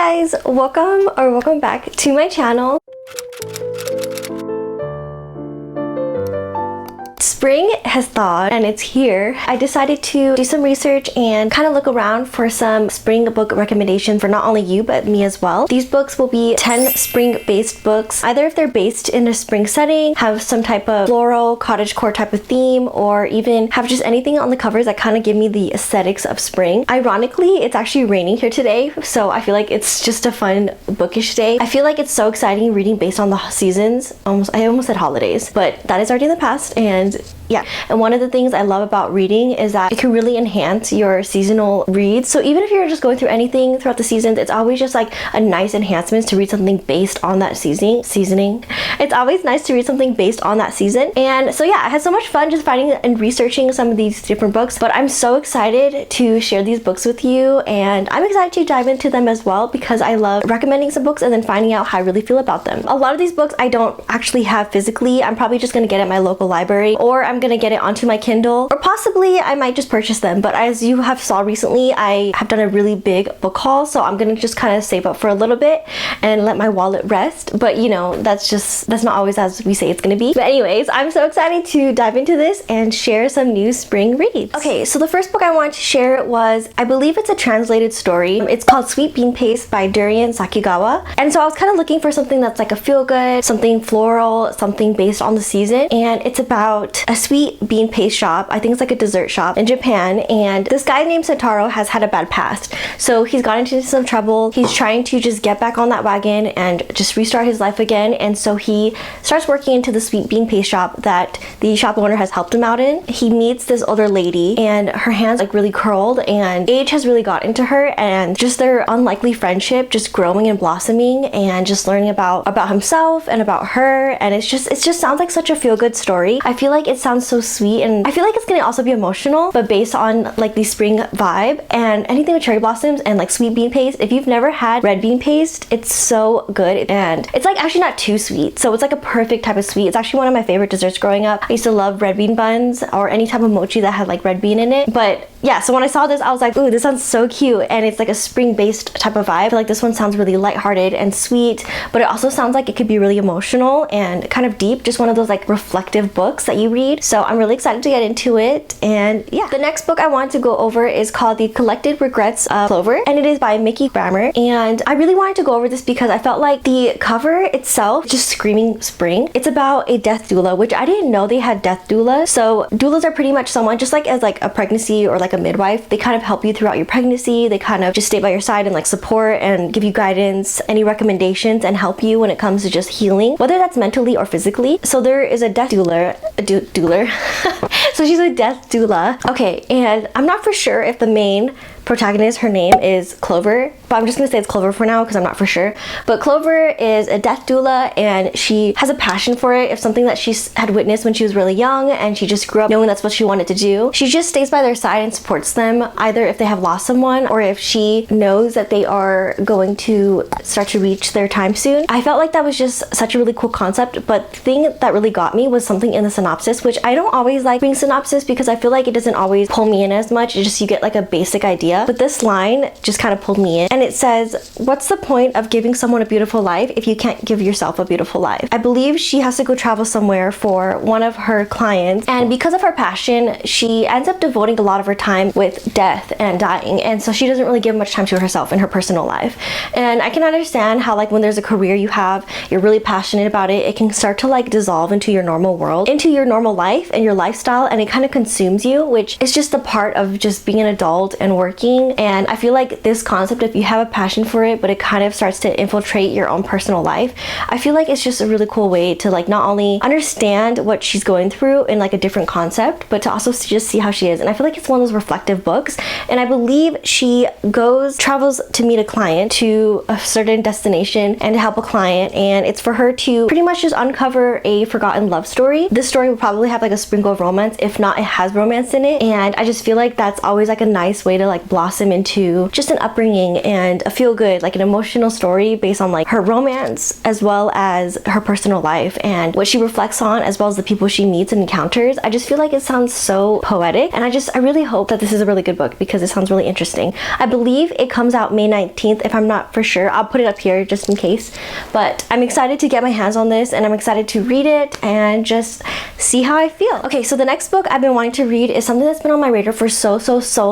guys, welcome back to my channel. Spring has thawed and it's here. I decided to do some research and kind of look around for some spring book recommendations for not only you but me as well. These books will be 10 spring based books, either if they're based in a spring setting, have some type of floral cottagecore type of theme, or even have just anything on the covers that kind of give me the aesthetics of spring. Ironically, it's actually raining here today, so I feel like it's just a fun bookish day. I feel like it's so exciting reading based on the seasons. I almost said holidays, but that is already in the past. And yeah, and one of the things I love about reading is that it can really enhance your seasonal reads. So even if you're just going through anything throughout the seasons, it's always just like a nice enhancement to read something based on that seasoning. It's always nice to read something based on that season. And so yeah, I had so much fun just finding and researching some of these different books, but I'm so excited to share these books with you, and I'm excited to dive into them as well because I love recommending some books and then finding out how I really feel about them. A lot of these books I don't actually have physically. I'm probably just gonna get it at my local library, or I'm gonna get it onto my Kindle, or possibly I might just purchase them. But as you have saw recently, I have done a really big book haul, so I'm gonna just kind of save up for a little bit and let my wallet rest. But you know, that's not always as we say it's gonna be. But anyways, I'm so excited to dive into this and share some new spring reads. Okay, so the first book I wanted to share was, I believe it's a translated story. It's called Sweet Bean Paste by Durian Sakigawa. And so I was kind of looking for something that's like a feel-good, something floral, something based on the season. And it's about a sweet bean paste shop. I think it's like a dessert shop in Japan, and this guy named Sentaro has had a bad past. So he's gotten into some trouble. He's trying to just get back on that wagon and just restart his life again. And so he starts working into the sweet bean paste shop that the shop owner has helped him out in. He meets this older lady and her hands like really curled, and age has really got into her, and just their unlikely friendship just growing and blossoming, and just learning about himself and about her. And it just sounds like such a feel-good story. I feel like it sounds so sweet, and I feel like it's gonna also be emotional, but based on like the spring vibe. And anything with cherry blossoms and like sweet bean paste, if you've never had red bean paste, it's so good. And it's like actually not too sweet, so it's like a perfect type of sweet. It's actually one of my favorite desserts growing up. I used to love red bean buns or any type of mochi that had like red bean in it. But yeah, so when I saw this, I was like, ooh, this sounds so cute, and it's like a spring-based type of vibe. I feel like this one sounds really lighthearted and sweet, but it also sounds like it could be really emotional and kind of deep, just one of those like reflective books that you read. So I'm really excited to get into it. And yeah, the next book I want to go over is called The Collected Regrets of Clover, and it is by Mickey Grammer. And I really wanted to go over this because I felt like the cover itself just screaming spring. It's about a death doula, which I didn't know they had death doulas. So doulas are pretty much someone just like as like a pregnancy or like a midwife. They kind of help you throughout your pregnancy. They kind of just stay by your side and like support and give you guidance, any recommendations, and help you when it comes to just healing, whether that's mentally or physically. So there is a death doula, so she's a death doula. Okay, and I'm not for sure if the main protagonist, her name is Clover, but I'm just gonna say it's Clover for now because I'm not for sure. But Clover is a death doula, and she has a passion for it. It's something that she had witnessed when she was really young, and she just grew up knowing that's what she wanted to do. She just stays by their side and supports them, either if they have lost someone or if she knows that they are going to start to reach their time soon. I felt like that was just such a really cool concept, but the thing that really got me was something in the synopsis, which I don't always like reading synopsis because I feel like it doesn't always pull me in as much. It's just you get like a basic idea. But this line just kind of pulled me in, and it says, "What's the point of giving someone a beautiful life if you can't give yourself a beautiful life?" I believe she has to go travel somewhere for one of her clients, and because of her passion, she ends up devoting a lot of her time with death and dying, and so she doesn't really give much time to herself in her personal life. And I can understand how like when there's a career you have, you're really passionate about it, it can start to like dissolve into your normal world, into your normal life and your lifestyle, and it kind of consumes you, which is just a part of just being an adult and working. And I feel like this concept, if you have a passion for it, but it kind of starts to infiltrate your own personal life, I feel like it's just a really cool way to like not only understand what she's going through in like a different concept, but to also just see how she is. And I feel like it's one of those reflective books. And I believe she travels to meet a client to a certain destination and to help a client, and it's for her to pretty much just uncover a forgotten love story. This story will probably have like a sprinkle of romance. If not, it has romance in it. And I just feel like that's always like a nice way to like blossom into just an upbringing and a feel good, like an emotional story based on like her romance as well as her personal life and what she reflects on, as well as the people she meets and encounters. I just feel like it sounds so poetic, and I really hope that this is a really good book because it sounds really interesting. I believe it comes out May 19th, if I'm not for sure. I'll put it up here just in case, but I'm excited to get my hands on this, and I'm excited to read it and just see how I feel. Okay, so the next book I've been wanting to read is something that's been on my radar for so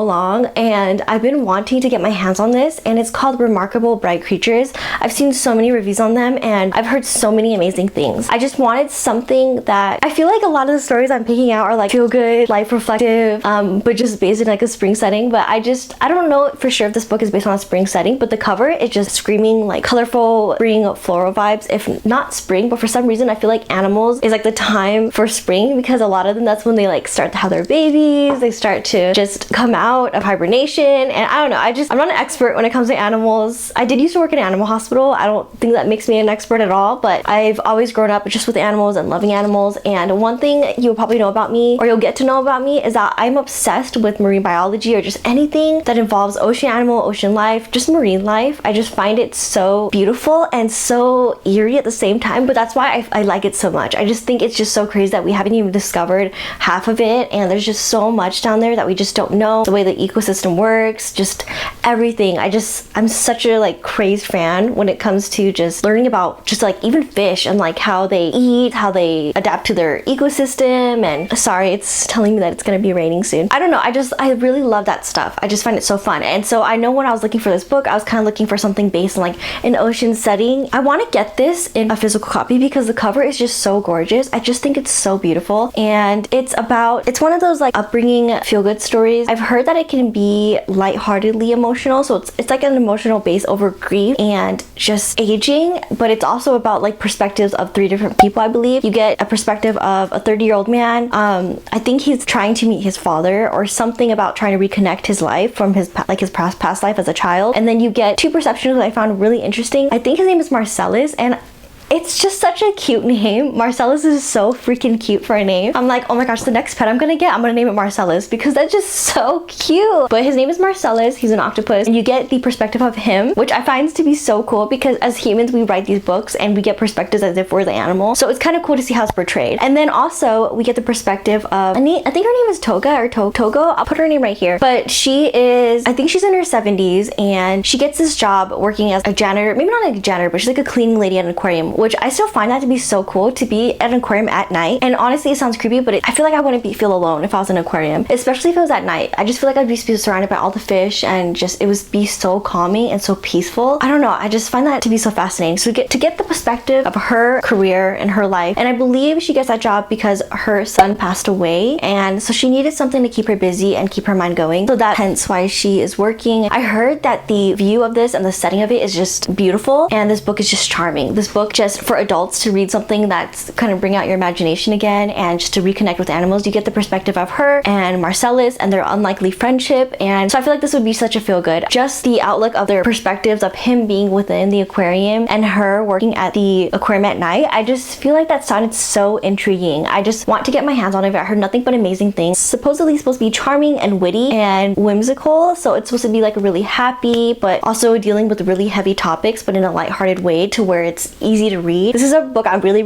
long, and I've been wanting to get my hands on this, and it's called Remarkable Bright Creatures. I've seen so many reviews on them, and I've heard so many amazing things. I just wanted something that I feel like a lot of the stories I'm picking out are like feel good, life reflective, but just based in like a spring setting. But I don't know for sure if this book is based on a spring setting, but the cover is just screaming like colorful spring floral vibes, if not spring. But for some reason I feel like animals is like the time for spring, because a lot of them, that's when they like start to have their babies, they start to just come out of hibernation. And I don't know, I'm not an expert when it comes to animals. I did used to work in an animal hospital. I don't think that makes me an expert at all, but I've always grown up just with animals and loving animals. And one thing you'll probably know about me, or you'll get to know about me, is that I'm obsessed with marine biology, or just anything that involves ocean animal, ocean life, just marine life. I just find it so beautiful and so eerie at the same time, but that's why I like it so much. I just think it's just so crazy that we haven't even discovered half of it, and there's just so much down there that we just don't know. The way the ecosystem works, just everything. I'm such a like crazed fan when it comes to just learning about just like even fish and like how they eat, how they adapt to their ecosystem. And sorry, it's telling me that it's gonna be raining soon. I don't know, I really love that stuff. I just find it so fun. And so I know when I was looking for this book, I was kind of looking for something based on like an ocean setting. I want to get this in a physical copy because the cover is just so gorgeous. I just think it's so beautiful, and it's one of those like upbringing feel-good stories. I've heard that it can be lightheartedly emotional, so it's like an emotional base over grief and just aging, but it's also about like perspectives of 3 different people. I believe you get a perspective of a 30-year-old man. I think he's trying to meet his father, or something about trying to reconnect his life from his past life as a child. And then you get 2 perceptions that I found really interesting. I think his name is Marcellus, and it's just such a cute name. Marcellus is so freaking cute for a name. I'm like, oh my gosh, the next pet I'm gonna name it Marcellus, because that's just so cute. But his name is Marcellus, he's an octopus, and you get the perspective of him, which I find to be so cool, because as humans we write these books and we get perspectives as if we're the animal. So it's kind of cool to see how it's portrayed. And then also we get the perspective of, I think her name is Toga or Togo. I'll put her name right here. But I think she's in her 70s, and she gets this job working as a janitor, maybe not a janitor, but she's like a cleaning lady at an aquarium, which I still find that to be so cool, to be at an aquarium at night. And honestly, it sounds creepy, but I feel like I wouldn't feel alone if I was in an aquarium, especially if it was at night. I just feel like I'd be surrounded by all the fish, and just it would be so calming and so peaceful. I don't know, I just find that to be so fascinating. So we get the perspective of her career and her life, and I believe she gets that job because her son passed away, and so she needed something to keep her busy and keep her mind going. So that's hence why she is working. I heard that the view of this and the setting of it is just beautiful, and this book is just charming. This book, just for adults to read something that's kind of bring out your imagination again, and just to reconnect with animals. You get the perspective of her and Marcellus and their unlikely friendship, and so I feel like this would be such a feel good. Just the outlook of their perspectives of him being within the aquarium and her working at the aquarium at night. I just feel like that sounded so intriguing. I just want to get my hands on it. I heard nothing but amazing things. Supposedly supposed to be charming and witty and whimsical, so it's supposed to be like really happy, but also dealing with really heavy topics, but in a lighthearted way to where it's easy to read. This is a book I really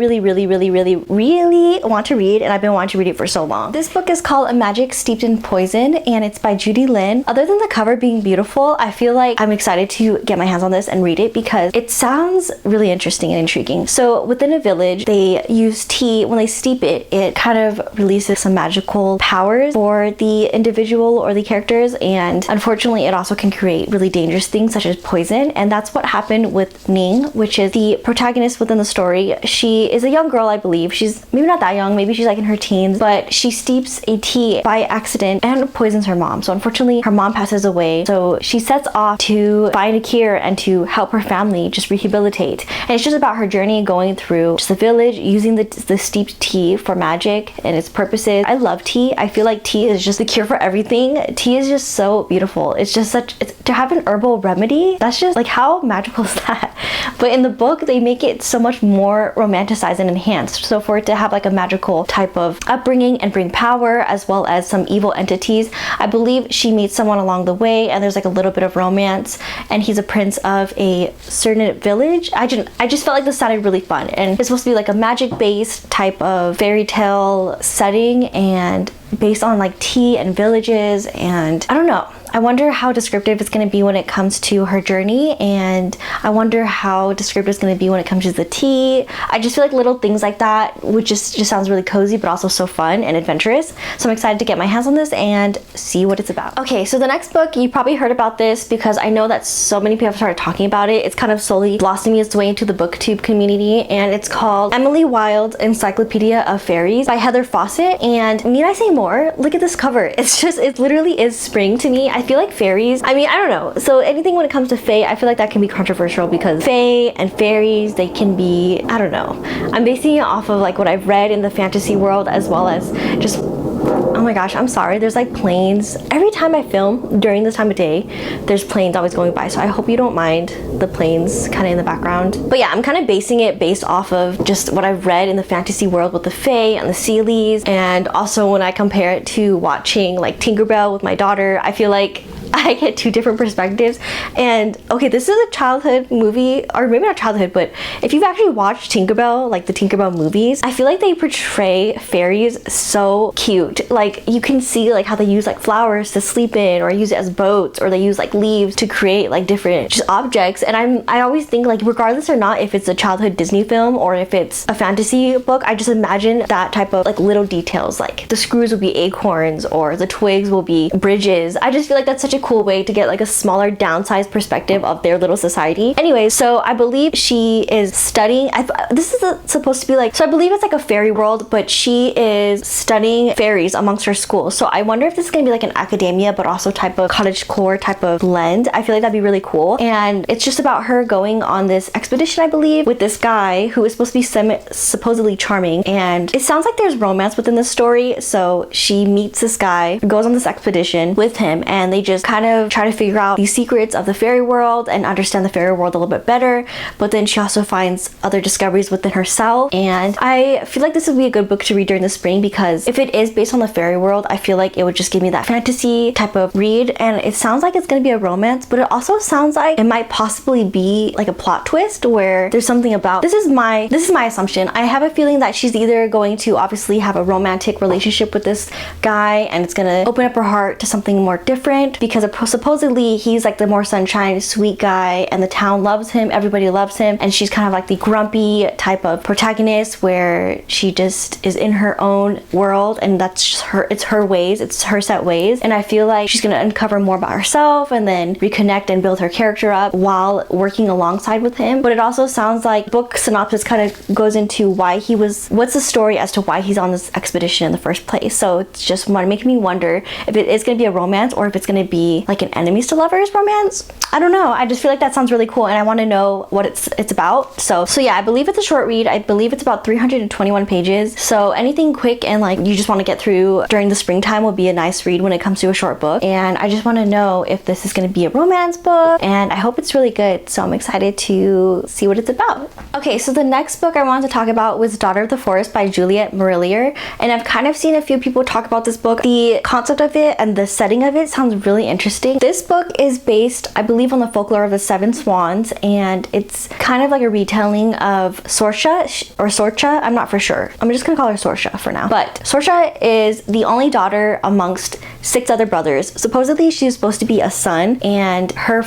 want to read, and I've been wanting to read it for so long. This book is called A Magic Steeped in Poison, and it's by Judy Lin. Other than the cover being beautiful, I feel like I'm excited to get my hands on this and read it because it sounds really interesting and intriguing. So within a village, they use tea. When they steep it, it kind of releases some magical powers for the individual or the characters, and unfortunately it also can create really dangerous things such as poison, and that's what happened with Ning, which is the protagonist within the story. She is a young girl, I believe. She's maybe not that young, maybe she's like in her teens, but she steeps a tea by accident and poisons her mom. So unfortunately her mom passes away, so she sets off to find a cure and to help her family just rehabilitate. And it's just about her journey going through just the village, using the steeped tea for magic and its purposes. I love tea. I feel like tea is just the cure for everything. Tea is just so beautiful. It's just to have an herbal remedy, that's just like, how magical is that? But in the book they make it it's so much more romanticized and enhanced. So for it to have like a magical type of upbringing and bring power as well as some evil entities, I believe she meets someone along the way and there's like a little bit of romance, and he's a prince of a certain village. I just felt like this sounded really fun, and it's supposed to be like a magic based type of fairy tale setting and based on like tea and villages, and I don't know. I wonder how descriptive it's going to be when it comes to her journey, and I wonder how descriptive it's going to be when it comes to the tea. I just feel like little things like that, which just sounds really cozy but also so fun and adventurous. So I'm excited to get my hands on this and see what it's about. Okay, so the next book, you probably heard about this because I know that so many people have started talking about it. It's kind of slowly blossoming its way into the booktube community, and it's called Emily Wilde's Encyclopedia of Fairies by Heather Fawcett. And need I say more? Look at this cover. It literally is spring to me. I feel like fairies, I mean, I don't know. So anything when it comes to fae, I feel like that can be controversial because fae and fairies, they can be, I don't know. I'm basing it off of like what I've read in the fantasy world as well as just, oh my gosh, I'm sorry. There's like planes. Every time I film during this time of day, there's planes always going by. So I hope you don't mind the planes kind of in the background. But yeah, I'm kind of basing it based off of just what I've read in the fantasy world with the fae and the Sealies. And also when I compare it to watching like Tinkerbell with my daughter, I feel like I get two different perspectives. And okay, this is a childhood movie, or maybe not childhood, but if you've actually watched Tinkerbell, like the Tinkerbell movies, I feel like they portray fairies so cute. Like you can see like how they use like flowers to sleep in, or use it as boats, or they use like leaves to create like different just objects. And I always think like regardless or not if it's a childhood Disney film or if it's a fantasy book, I just imagine that type of like little details, like the screws will be acorns or the twigs will be bridges. I just feel like that's such a cool way to get like a smaller downsized perspective of their little society. Anyway, so I believe she is studying, this is supposed to be like, so I believe it's like a fairy world, but she is studying fairies amongst her school. So I wonder if this is gonna be like an academia but also type of cottagecore type of blend. I feel like that'd be really cool. And it's just about her going on this expedition, I believe, with this guy who is supposed to be supposedly charming, and it sounds like there's romance within the story. So she meets this guy, goes on this expedition with him, and they just kind of try to figure out the secrets of the fairy world and understand the fairy world a little bit better. But then she also finds other discoveries within herself, and I feel like this would be a good book to read during the spring because if it is based on the fairy world, I feel like it would just give me that fantasy type of read. And it sounds like it's going to be a romance, but it also sounds like it might possibly be like a plot twist where there's something about, this is my assumption. I have a feeling that she's either going to obviously have a romantic relationship with this guy and it's going to open up her heart to something more different because supposedly he's like the more sunshine sweet guy and the town loves him, everybody loves him, and she's kind of like the grumpy type of protagonist where she just is in her own world and that's just her, it's her ways, it's her set ways. And I feel like she's gonna uncover more about herself and then reconnect and build her character up while working alongside with him. But it also sounds like book synopsis kind of goes into what's the story as to why he's on this expedition in the first place. So it's just making me wonder if it is gonna be a romance or if it's gonna be like an enemies to lovers romance. I don't know. I just feel like that sounds really cool and I want to know what it's about. So yeah, I believe it's a short read. I believe it's about 321 pages. So anything quick and like you just want to get through during the springtime will be a nice read when it comes to a short book. And I just want to know if this is going to be a romance book, and I hope it's really good. So I'm excited to see what it's about. Okay, so the next book I wanted to talk about was Daughter of the Forest by Juliet Marillier, and I've kind of seen a few people talk about this book. The concept of it and the setting of it sounds really interesting. This book is based, I believe, on the folklore of the Seven Swans, and it's kind of like a retelling of Sorcha. I'm not for sure. I'm just gonna call her Sorcha for now. But Sorcha is the only daughter amongst 6 other brothers. Supposedly she's supposed to be a son, and her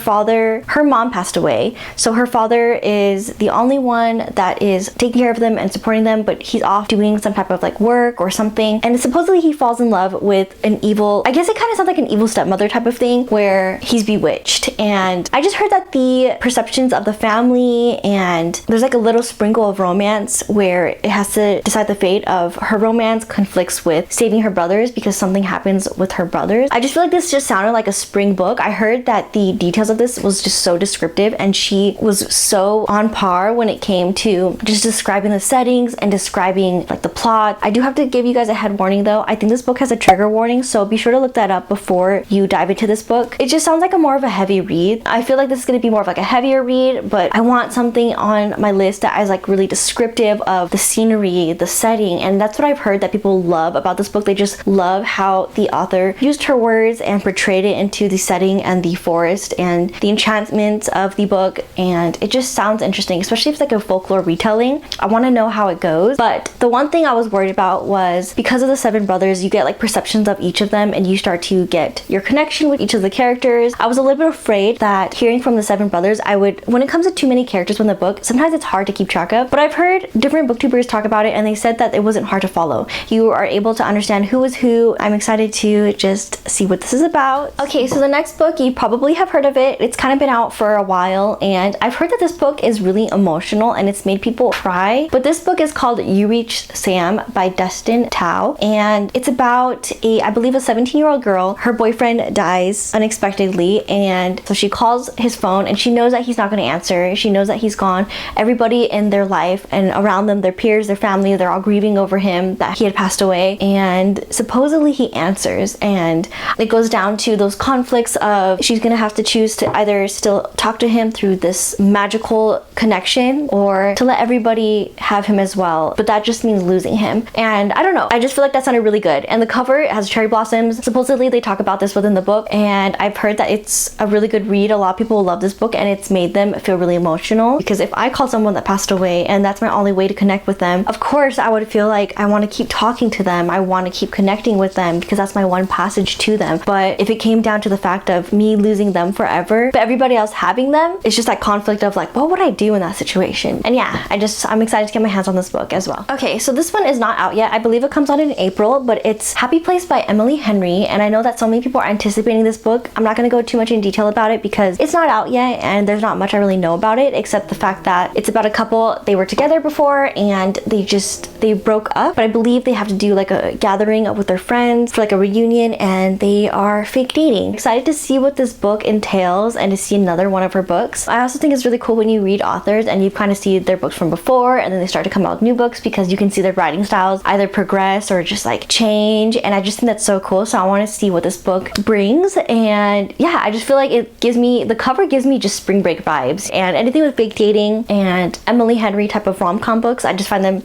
mom passed away, so her father is the only one that is taking care of them and supporting them, but he's off doing some type of like work or something, and supposedly he falls in love with an evil, I guess it kind of sounds like an evil stepmother type of thing where he's bewitched. And I just heard that the perceptions of the family, and there's like a little sprinkle of romance where it has to decide the fate of her romance conflicts with saving her brothers because something happens with her her brothers. I just feel like this just sounded like a spring book. I heard that the details of this was just so descriptive, and she was so on par when it came to just describing the settings and describing like the plot. I do have to give you guys a head warning though. I think this book has a trigger warning, so be sure to look that up before you dive into this book. It just sounds like a more of a heavy read. I feel like this is going to be more of like a heavier read, but I want something on my list that is like really descriptive of the scenery, the setting, and that's what I've heard that people love about this book. They just love how the author used her words and portrayed it into the setting and the forest and the enchantments of the book, and it just sounds interesting, especially if it's like a folklore retelling. I want to know how it goes. But the one thing I was worried about was because of the 7 brothers, you get like perceptions of each of them and you start to get your connection with each of the characters. I was a little bit afraid that hearing from the 7 brothers, when it comes to too many characters from the book, sometimes it's hard to keep track of. But I've heard different booktubers talk about it and they said that it wasn't hard to follow. You are able to understand who is who. I'm excited to just see what this is about. Okay, so the next book, you probably have heard of it. It's kind of been out for a while, and I've heard that this book is really emotional and it's made people cry. But this book is called You Reach Sam by Destin Tao, and it's about I believe a 17-year-old girl. Her boyfriend dies unexpectedly, and so she calls his phone and she knows that he's not going to answer. She knows that he's gone. Everybody in their life and around them, their peers, their family, they're all grieving over him that he had passed away, and supposedly he answers, and it goes down to those conflicts of she's gonna have to choose to either still talk to him through this magical connection or to let everybody have him as well, but that just means losing him. And I don't know, I just feel like that sounded really good. And the cover has cherry blossoms. Supposedly they talk about this within the book, and I've heard that it's a really good read. A lot of people love this book and it's made them feel really emotional, because if I call someone that passed away and that's my only way to connect with them, of course I would feel like I want to keep talking to them, I want to keep connecting with them, because that's my one passage to them. But if it came down to the fact of me losing them forever but everybody else having them, it's just that conflict of like, what would I do in that situation? And yeah, I'm excited to get my hands on this book as well. Okay, so this one is not out yet. I believe it comes out in April, but it's Happy Place by Emily Henry, and I know that so many people are anticipating this book. I'm not going to go too much in detail about it because it's not out yet and there's not much I really know about it, except the fact that it's about a couple. They were together before and they broke up, but I believe they have to do like a gathering with their friends for like a reunion, and they are fake dating. Excited to see what this book entails and to see another one of her books. I also think it's really cool when you read authors and you kind of see their books from before and then they start to come out with new books, because you can see their writing styles either progress or just like change, and I just think that's so cool. So I want to see what this book brings, and yeah, I just feel like the cover gives me just spring break vibes, and anything with fake dating and Emily Henry type of rom-com books, I just find them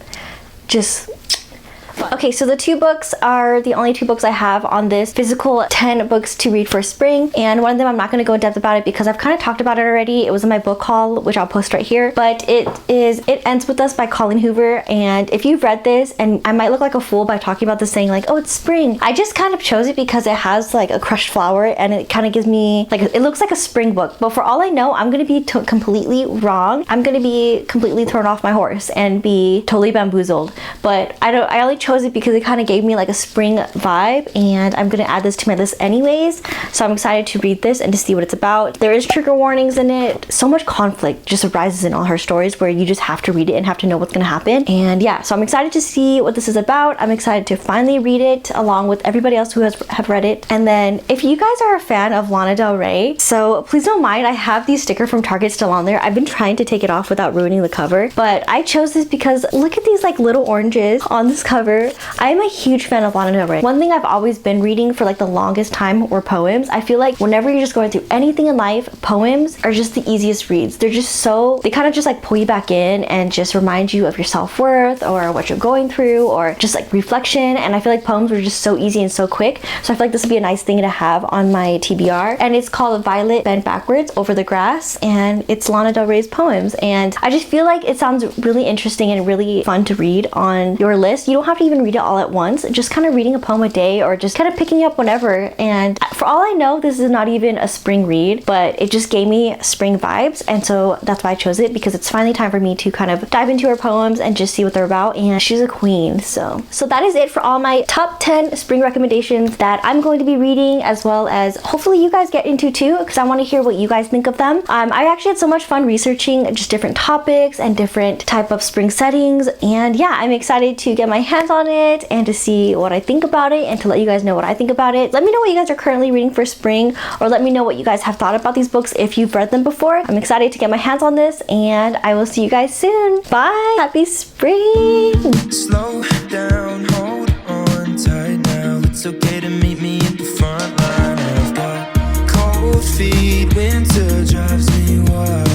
just fun. Okay, so the 2 books are the only 2 books I have on this physical 10 books to read for spring, and one of them I'm not going to go in depth about it because I've kind of talked about it already. It was in my book haul, which I'll post right here, but It Ends With Us by Colleen Hoover. And if you've read this, and I might look like a fool by talking about this saying like, oh, it's spring, I just kind of chose it because it has like a crushed flower and it kind of gives me like, it looks like a spring book, but for all I know, I'm going to be completely wrong. I'm going to be completely thrown off my horse and be totally bamboozled, but I only chose it because it kind of gave me like a spring vibe, and I'm going to add this to my list anyways, so I'm excited to read this and to see what it's about. There is trigger warnings in it. So much conflict just arises in all her stories where you just have to read it and have to know what's going to happen. And yeah, so I'm excited to see what this is about. I'm excited to finally read it along with everybody else who have read it. And then if you guys are a fan of Lana Del Rey, so please don't mind, I have the sticker from Target still on there. I've been trying to take it off without ruining the cover, but I chose this because look at these like little oranges on this cover. I am a huge fan of Lana Del Rey. One thing I've always been reading for like the longest time were poems. I feel like whenever you're just going through anything in life, poems are just the easiest reads. They're just so, they kind of just like pull you back in and just remind you of your self-worth or what you're going through or just like reflection. And I feel like poems were just so easy and so quick. So I feel like this would be a nice thing to have on my TBR. And it's called Violet Bent Backwards Over the Grass, and it's Lana Del Rey's poems. And I just feel like it sounds really interesting and really fun to read on your list. You don't have to even read it all at once, just kind of reading a poem a day or just kind of picking up whenever. And for all I know, this is not even a spring read, but it just gave me spring vibes, and so that's why I chose it, because it's finally time for me to kind of dive into her poems and just see what they're about. And she's a queen. So that is it for all my top 10 spring recommendations that I'm going to be reading, as well as hopefully you guys get into too, because I want to hear what you guys think of them. I actually had so much fun researching just different topics and different type of spring settings, and yeah, I'm excited to get my hands hands on it and to see what I think about it and to let you guys know what I think about it. Let me know what you guys are currently reading for spring, or let me know what you guys have thought about these books if you've read them before. I'm excited to get my hands on this, and I will see you guys soon. Bye! Happy spring! Slow down, hold on tight now. It's okay to meet me at the front line. I've got cold feet, winter drives me wild.